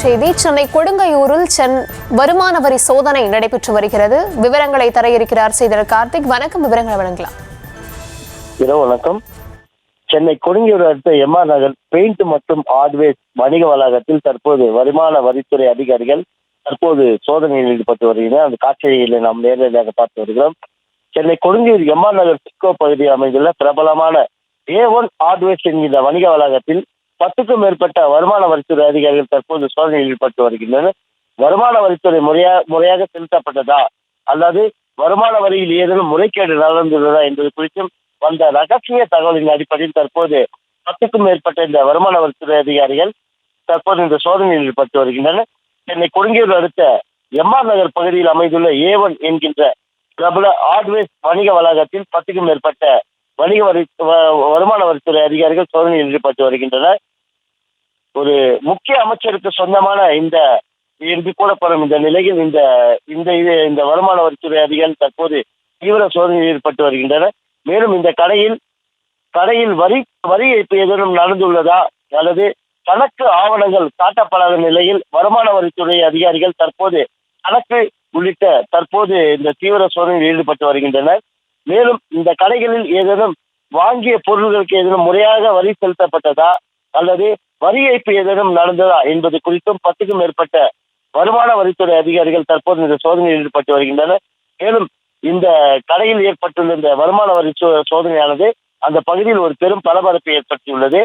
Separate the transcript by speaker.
Speaker 1: செய்தி. சென்னை கொடுங்கையூரில் வருமான வரி சோதனை நடைபெற்று வருகிறது. விவரங்களை தர இருக்கிறார் செய்தியாளர் கார்த்திக். வணக்கம், விவரங்களை வழங்கலாம்.
Speaker 2: வணக்கம். சென்னை கொடுங்கையூர் அடுத்த எம்ஆர் நகர் பெயிண்ட் மற்றும் ஹார்ட்வேர் வணிக வளாகத்தில் தற்போது வருமான வரித்துறை அதிகாரிகள் தற்போது சோதனையில் ஈடுபட்டு வருகின்றனர். அந்த காட்சிகளை நாம் நேரடியாக பார்த்து வருகிறோம். சென்னை கொடுங்கையூர் எம்ஆர் நகர் சிட்கோ பகுதியில் அமைந்துள்ள பிரபலமான A1 ஹார்ட்வேர்ஸ் என்கிற வணிக வளாகத்தில் 10க்கும் மேற்பட்ட வருமான வரித்துறை அதிகாரிகள் தற்போது சோதனையில் ஈடுபட்டு வருகின்றனர். வருமான வரித்துறை முறையாக செலுத்தப்பட்டதா அல்லது வருமான வரியில் ஏதேனும் முறைகேடு நடந்துள்ளதா என்பது குறித்தும் வந்த ரகசிய தகவலின் அடிப்படையில் தற்போது 10க்கும் மேற்பட்ட இந்த வருமான வரித்துறை அதிகாரிகள் தற்போது இந்த சோதனையில் ஈடுபட்டு வருகின்றனர். சென்னை கொடுங்கையூர் அடுத்த எம்ஆர் நகர் பகுதியில் அமைந்துள்ள A1 என்கின்ற பிரபல ஹார்ட்வேர் வணிக வளாகத்தில் 10க்கும் மேற்பட்ட வருமான வரித்துறை அதிகாரிகள் சோதனையில் ஈடுபட்டு வருகின்றனர். ஒரு முக்கிய அமைச்சருக்கு சொந்தமான என்று கூறப்படும் இந்த நிலையில் இந்த வருமான வரித்துறை அதிகாரிகள் தற்போது தீவிர சோதனையில் ஈடுபட்டு வருகின்றனர். மேலும் இந்த கடையில் வரி ஏய்ப்பு ஏதேனும் நடந்துள்ளதா அல்லது கணக்கு ஆவணங்கள் காட்டப்படாத நிலையில் வருமான வரித்துறை அதிகாரிகள் தற்போது கணக்கு உள்ளிட்ட தற்போது இந்த தீவிர சோதனையில் ஈடுபட்டு வருகின்றனர். மேலும் இந்த கடைகளில் ஏதேனும் வாங்கிய பொருள்களுக்கு ஏதேனும் முறையாக வரி செலுத்தப்பட்டதா அல்லது வரி ஏய்ப்பு ஏதேனும் நடந்ததா என்பது குறித்தும் 10க்கும் மேற்பட்ட வருமான வரித்துறை அதிகாரிகள் தற்போது இந்த சோதனையில் ஈடுபட்டு வருகின்றனர். மேலும் இந்த கடையில் ஏற்பட்டுள்ள இந்த வருமான வரி சோதனையானது அந்த பகுதியில் ஒரு பெரும் பரபரப்பை ஏற்படுத்தியுள்ளது.